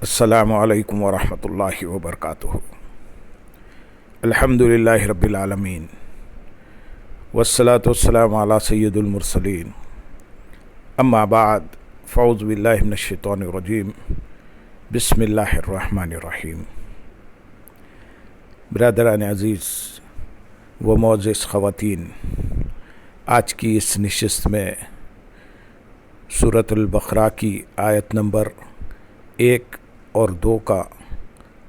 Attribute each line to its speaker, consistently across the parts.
Speaker 1: السلام علیکم ورحمۃ اللہ وبرکاتہ۔ الحمدللہ رب العالمین والصلاة والسلام علی سید المرسلین، اما بعد فاعوذ باللہ من الشیطان الرجیم، بسم اللہ الرحمن الرحیم۔ برادران عزیز و معزز خواتین، آج کی اس نشست میں سورۃ البقرہ کی آیت نمبر 1 اور 2 کا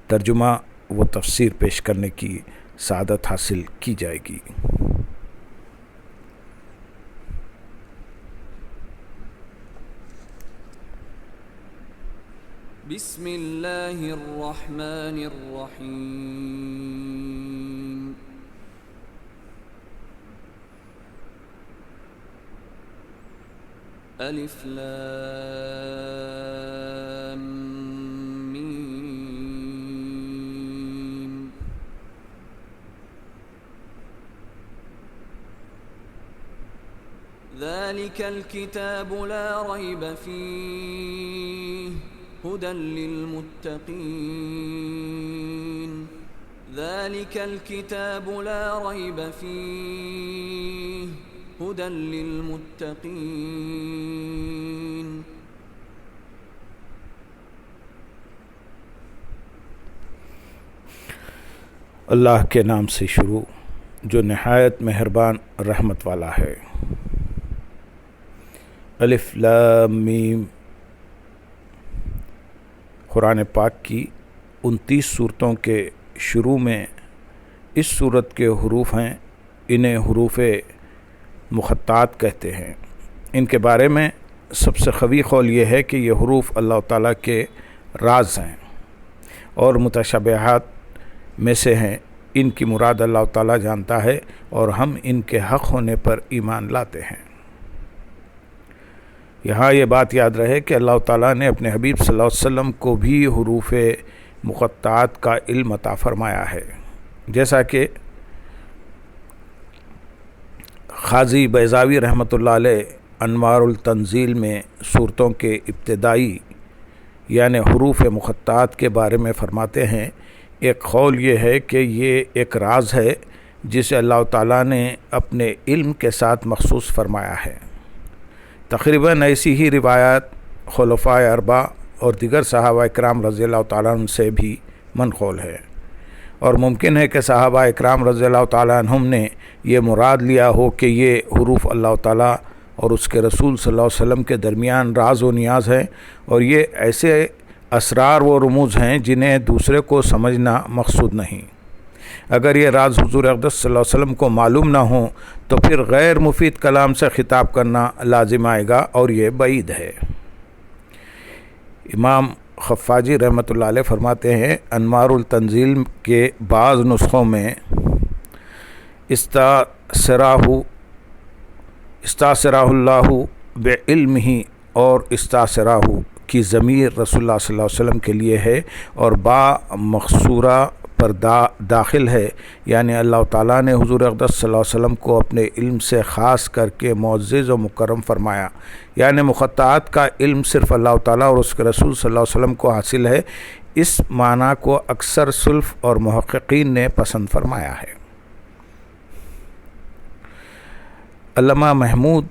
Speaker 1: ترجمہ و تفسیر پیش کرنے کی سعادت حاصل کی جائے گی۔
Speaker 2: بسم اللہ الرحمن الرحیم۔ الف لام میم۔ ذلك الكتاب لا ريب فيه هدى للمتقين۔ ذلك الكتاب لا ريب فيه هدى للمتقين۔
Speaker 1: اللہ کے نام سے شروع جو نہایت مہربان رحمت والا ہے۔ الف لام میم۔ قرآن پاک کی 29 صورتوں کے شروع میں اس صورت کے حروف ہیں، انہیں حروف مقطعات کہتے ہیں۔ ان کے بارے میں سب سے قوی قول یہ ہے کہ یہ حروف اللہ تعالیٰ کے راز ہیں اور متشابہات میں سے ہیں۔ ان کی مراد اللہ تعالیٰ جانتا ہے اور ہم ان کے حق ہونے پر ایمان لاتے ہیں۔ یہاں یہ بات یاد رہے کہ اللہ تعالیٰ نے اپنے حبیب صلی اللہ علیہ وسلم کو بھی حروف مقطعات کا علم عطا فرمایا ہے، جیسا کہ قاضی بیضاوی رحمۃ اللہ علیہ انوار التنزیل میں صورتوں کے ابتدائی یعنی حروف مقطعات کے بارے میں فرماتے ہیں۔ ایک قول یہ ہے کہ یہ ایک راز ہے جسے اللہ تعالیٰ نے اپنے علم کے ساتھ مخصوص فرمایا ہے۔ تقریباً ایسی ہی روایات خلفائے اربعہ اور دیگر صحابہ اکرام رضی اللہ تعالیٰ عنہ سے بھی منقول ہے، اور ممکن ہے کہ صحابہ اکرام رضی اللہ تعالیٰ عنہم نے یہ مراد لیا ہو کہ یہ حروف اللہ تعالیٰ اور اس کے رسول صلی اللہ علیہ وسلم کے درمیان راز و نیاز ہیں، اور یہ ایسے اسرار و رموز ہیں جنہیں دوسرے کو سمجھنا مقصود نہیں۔ اگر یہ راز حضور اقدس صلی اللہ علیہ وسلم کو معلوم نہ ہوں تو پھر غیر مفید کلام سے خطاب کرنا لازم آئے گا، اور یہ بعید ہے۔ امام خفاجی رحمۃ اللہ علیہ فرماتے ہیں، انوار التنزیل کے بعض نسخوں میں استاثرہ اللہ بعلمہ اور استاثرہ کی ضمیر رسول اللہ صلی اللہ علیہ وسلم کے لیے ہے اور با مقصورہ پر داخل ہے، یعنی اللہ تعالیٰ نے حضور اقدس صلی اللہ علیہ وسلم کو اپنے علم سے خاص کر کے معزز و مکرم فرمایا، یعنی مقطعات کا علم صرف اللہ تعالیٰ اور اس کے رسول صلی اللہ علیہ وسلم کو حاصل ہے۔ اس معنی کو اکثر سلف اور محققین نے پسند فرمایا ہے۔ علامہ محمود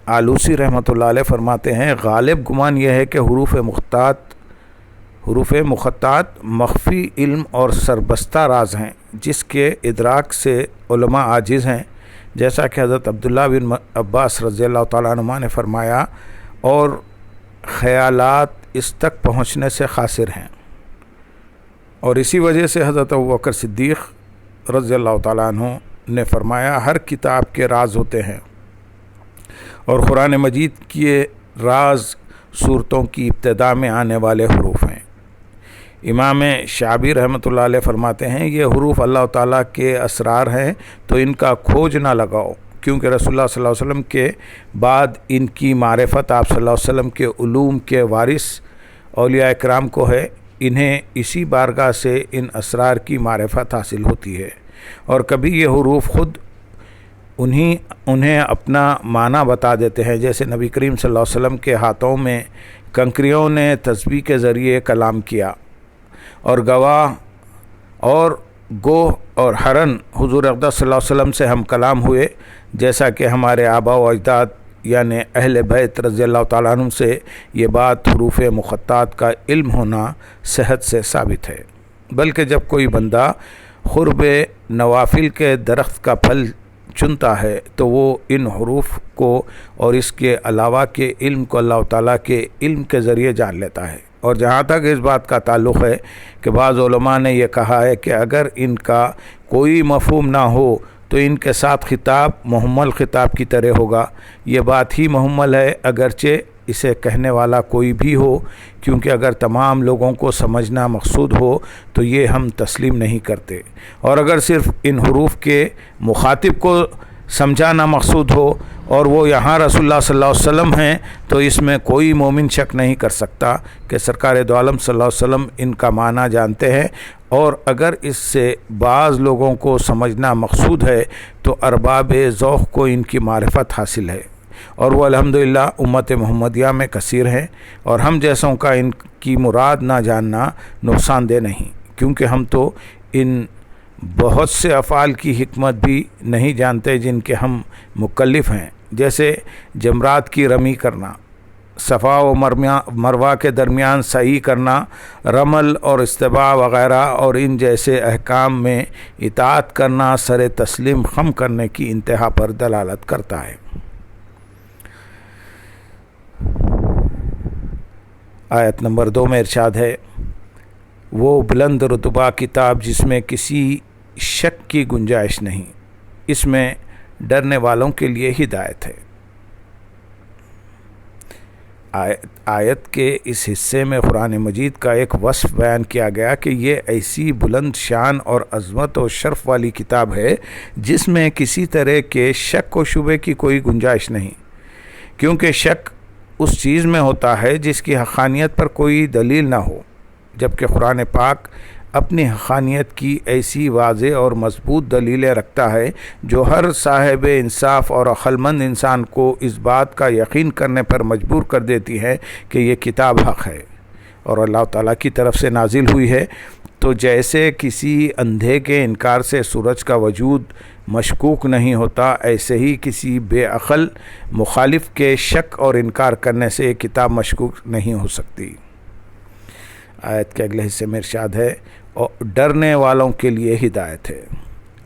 Speaker 1: آلوسی رحمۃ اللہ علیہ فرماتے ہیں، غالب گمان یہ ہے کہ حروف مقطعات مخفی علم اور سربستہ راز ہیں جس کے ادراک سے علماء عاجز ہیں، جیسا کہ حضرت عبداللہ بن عباس رضی اللہ تعالیٰ عنہما نے فرمایا، اور خیالات اس تک پہنچنے سے قاصر ہیں، اور اسی وجہ سے حضرت ابوبکر صدیق رضی اللہ تعالیٰ عنہ نے فرمایا، ہر کتاب کے راز ہوتے ہیں، اور قرآن مجید کے راز صورتوں کی ابتدا میں آنے والے حروف ہیں۔ امام شعبی رحمۃ اللہ علیہ فرماتے ہیں، یہ حروف اللہ تعالیٰ کے اسرار ہیں تو ان کا کھوج نہ لگاؤ، کیونکہ رسول اللہ صلی اللہ علیہ وسلم کے بعد ان کی معرفت آپ صلی اللہ علیہ وسلم کے علوم کے وارث اولیاء اکرام کو ہے، انہیں اسی بارگاہ سے ان اسرار کی معرفت حاصل ہوتی ہے، اور کبھی یہ حروف خود انہیں اپنا معنی بتا دیتے ہیں، جیسے نبی کریم صلی اللہ علیہ وسلم کے ہاتھوں میں کنکریوں نے تسبیح کے ذریعے کلام کیا، اور گواہ اور گوہ اور ہرن حضور اقدس صلی اللہ علیہ وسلم سے ہم کلام ہوئے، جیسا کہ ہمارے آباء و اجداد یعنی اہل بیت رضی اللہ تعالیٰ عنہ سے یہ بات حروف مقطعات کا علم ہونا صحت سے ثابت ہے۔ بلکہ جب کوئی بندہ قرب نوافل کے درخت کا پھل چنتا ہے تو وہ ان حروف کو اور اس کے علاوہ کے علم کو اللہ تعالیٰ کے علم کے ذریعے جان لیتا ہے۔ اور جہاں تک اس بات کا تعلق ہے کہ بعض علماء نے یہ کہا ہے کہ اگر ان کا کوئی مفہوم نہ ہو تو ان کے ساتھ خطاب محمل خطاب کی طرح ہوگا۔ یہ بات ہی محمل ہے اگرچہ اسے کہنے والا کوئی بھی ہو، کیونکہ اگر تمام لوگوں کو سمجھنا مقصود ہو تو یہ ہم تسلیم نہیں کرتے، اور اگر صرف ان حروف کے مخاطب کو سمجھانا مقصود ہو اور وہ یہاں رسول اللہ صلی اللہ علیہ وسلم ہیں تو اس میں کوئی مومن شک نہیں کر سکتا کہ سرکار دو عالم صلی اللہ علیہ وسلم ان کا معنی جانتے ہیں، اور اگر اس سے بعض لوگوں کو سمجھنا مقصود ہے تو ارباب ذوق کو ان کی معرفت حاصل ہے، اور وہ الحمدللہ امت محمدیہ میں کثیر ہیں، اور ہم جیسوں کا ان کی مراد نہ جاننا نقصان دہ نہیں، کیونکہ ہم تو ان بہت سے افعال کی حکمت بھی نہیں جانتے جن کے ہم مکلف ہیں، جیسے جمرات کی رمی کرنا، صفا و مروہ کے درمیان سعی کرنا، رمل اور استباع وغیرہ، اور ان جیسے احکام میں اطاعت کرنا سر تسلیم خم کرنے کی انتہا پر دلالت کرتا ہے۔ آیت نمبر 2 میں ارشاد ہے، وہ بلند رتبہ کتاب جس میں کسی شک کی گنجائش نہیں، اس میں ڈرنے والوں کے لیے ہدایت ہے۔ آیت کے اس حصے میں قرآن مجید کا ایک وصف بیان کیا گیا کہ یہ ایسی بلند شان اور عظمت و شرف والی کتاب ہے جس میں کسی طرح کے شک و شبے کی کوئی گنجائش نہیں، کیونکہ شک اس چیز میں ہوتا ہے جس کی حقانیت پر کوئی دلیل نہ ہو، جبکہ قرآن پاک اپنی حقانیت کی ایسی واضح اور مضبوط دلیلیں رکھتا ہے جو ہر صاحب انصاف اور عقل مند انسان کو اس بات کا یقین کرنے پر مجبور کر دیتی ہے کہ یہ کتاب حق ہے اور اللہ تعالیٰ کی طرف سے نازل ہوئی ہے۔ تو جیسے کسی اندھے کے انکار سے سورج کا وجود مشکوک نہیں ہوتا، ایسے ہی کسی بے عقل مخالف کے شک اور انکار کرنے سے یہ کتاب مشکوک نہیں ہو سکتی۔ آیت کے اگلے حصے میں ارشاد ہے، اور ڈرنے والوں کے لیے ہدایت ہے۔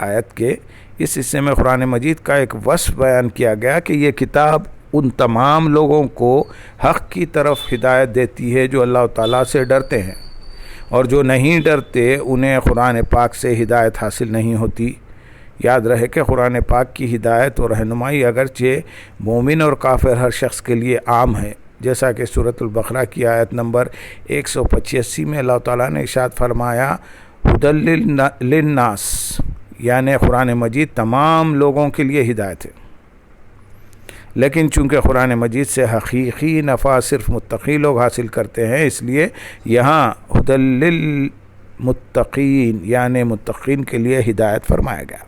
Speaker 1: آیت کے اس حصے میں قرآن مجید کا ایک وصف بیان کیا گیا کہ یہ کتاب ان تمام لوگوں کو حق کی طرف ہدایت دیتی ہے جو اللہ تعالیٰ سے ڈرتے ہیں، اور جو نہیں ڈرتے انہیں قرآن پاک سے ہدایت حاصل نہیں ہوتی۔ یاد رہے کہ قرآن پاک کی ہدایت اور رہنمائی اگرچہ مومن اور کافر ہر شخص کے لیے عام ہے، جیسا کہ سورۃ البقرہ کی آیت نمبر 185 میں اللہ تعالیٰ نے ارشاد فرمایا، ہدی للناس، یعنی قرآن مجید تمام لوگوں کے لیے ہدایت ہے، لیکن چونکہ قرآن مجید سے حقیقی نفع صرف متقی لوگ حاصل کرتے ہیں، اس لیے یہاں ہدی للمتقین یعنی متقین کے لیے ہدایت فرمایا گیا۔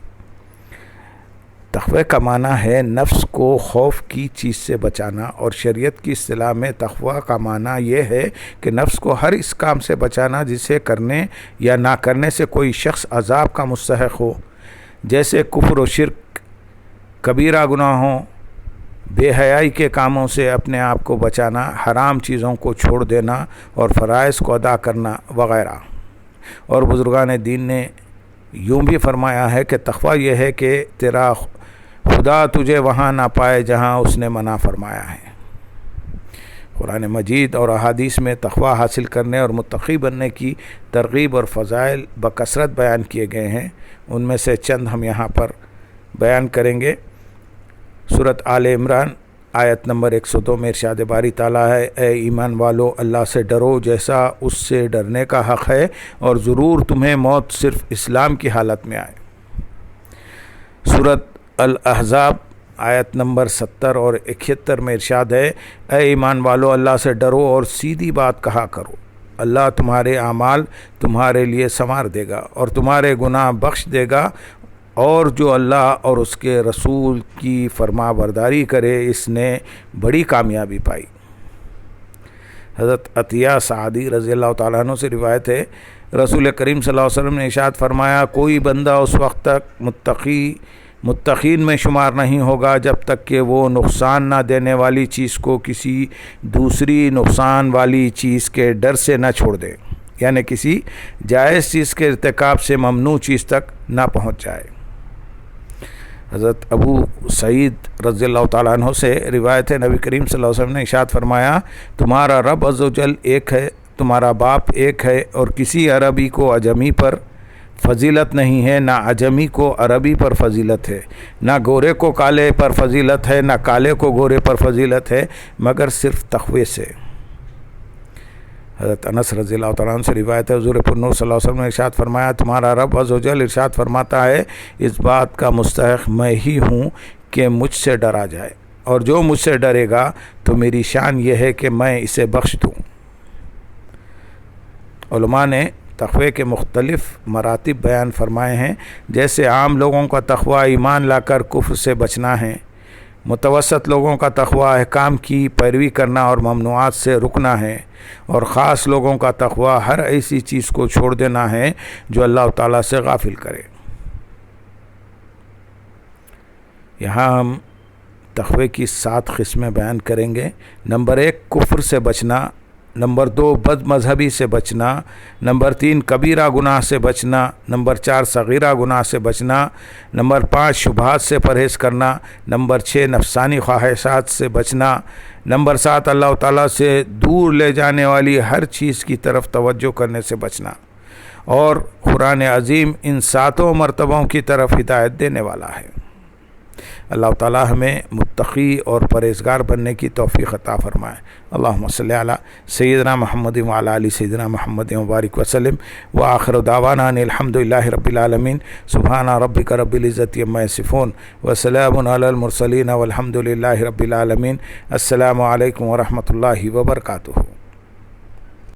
Speaker 1: تقوی کا معنی ہے نفس کو خوف کی چیز سے بچانا، اور شریعت کی اصطلاح میں تقوی کا معنی یہ ہے کہ نفس کو ہر اس کام سے بچانا جسے کرنے یا نہ کرنے سے کوئی شخص عذاب کا مستحق ہو، جیسے کفر و شرک، کبیرہ گناہوں، بے حیائی کے کاموں سے اپنے آپ کو بچانا، حرام چیزوں کو چھوڑ دینا اور فرائض کو ادا کرنا وغیرہ۔ اور بزرگان دین نے یوں بھی فرمایا ہے کہ تقوی یہ ہے کہ تیرا خدا تجھے وہاں نہ پائے جہاں اس نے منع فرمایا ہے۔ قرآن مجید اور احادیث میں تقوی حاصل کرنے اور متقی بننے کی ترغیب اور فضائل بکثرت بیان کیے گئے ہیں، ان میں سے چند ہم یہاں پر بیان کریں گے۔ سورۃ آل عمران آیت نمبر 102 میں ارشاد باری تعالیٰ ہے، اے ایمان والو اللہ سے ڈرو جیسا اس سے ڈرنے کا حق ہے، اور ضرور تمہیں موت صرف اسلام کی حالت میں آئے۔ سورۃ الاحزاب آیت نمبر 70 اور 71 میں ارشاد ہے، اے ایمان والو اللہ سے ڈرو اور سیدھی بات کہا کرو، اللہ تمہارے اعمال تمہارے لیے سنوار دے گا اور تمہارے گناہ بخش دے گا، اور جو اللہ اور اس کے رسول کی فرما برداری کرے اس نے بڑی کامیابی پائی۔ حضرت عطیہ سعدی رضی اللہ تعالیٰ عنہ سے روایت ہے، رسول کریم صلی اللہ علیہ وسلم نے ارشاد فرمایا، کوئی بندہ اس وقت تک متقین میں شمار نہیں ہوگا جب تک کہ وہ نقصان نہ دینے والی چیز کو کسی دوسری نقصان والی چیز کے ڈر سے نہ چھوڑ دے، یعنی کسی جائز چیز کے ارتکاب سے ممنوع چیز تک نہ پہنچ جائے۔ حضرت ابو سعید رضی اللہ تعالیٰ عنہ سے روایت ہے، نبی کریم صلی اللہ علیہ وسلم نے ارشاد فرمایا، تمہارا رب عز و جل ایک ہے، تمہارا باپ ایک ہے، اور کسی عربی کو عجمی پر فضیلت نہیں ہے، نہ عجمی کو عربی پر فضیلت ہے، نہ گورے کو کالے پر فضیلت ہے، نہ کالے کو گورے پر فضیلت ہے، مگر صرف تقوی سے۔ حضرت انس رضی اللہ تعالیٰ عنہ سے روایت ہے، حضور پر نور صلی اللہ علیہ وسلم نے ارشاد فرمایا، تمہارا رب عز و جل ارشاد فرماتا ہے، اس بات کا مستحق میں ہی ہوں کہ مجھ سے ڈرا جائے، اور جو مجھ سے ڈرے گا تو میری شان یہ ہے کہ میں اسے بخش دوں۔ علماء نے تقوی کے مختلف مراتب بیان فرمائے ہیں، جیسے عام لوگوں کا تقوی ایمان لا کر کفر سے بچنا ہے، متوسط لوگوں کا تقوی احکام کی پیروی کرنا اور ممنوعات سے رکنا ہے، اور خاص لوگوں کا تقوی ہر ایسی چیز کو چھوڑ دینا ہے جو اللہ تعالیٰ سے غافل کرے۔ یہاں ہم تقوی کی 7 قسمیں بیان کریں گے۔ نمبر 1 کفر سے بچنا، نمبر 2 بد مذہبی سے بچنا، نمبر 3 کبیرہ گناہ سے بچنا، نمبر 4 صغیرہ گناہ سے بچنا، نمبر 5 شبہات سے پرہیز کرنا، نمبر 6 نفسانی خواہشات سے بچنا، نمبر 7 اللہ تعالیٰ سے دور لے جانے والی ہر چیز کی طرف توجہ کرنے سے بچنا۔ اور قرآن عظیم ان 7 مرتبوں کی طرف ہدایت دینے والا ہے۔ اللہ تعالیٰ ہمیں متقی اور پرہیزگار بننے کی توفیق عطا فرمائے۔ اللہم صلی علی سیدنا محمد وعلی آل سیدنا محمد مبارک وسلم، وآخر دعوانا ان الحمدللہ رب العالمین، سبحان ربک رب العزت عما یصفون، وسلام علی المرسلین والحمدللہ رب العالمین۔ السلام علیکم ورحمۃ اللہ وبرکاتہ۔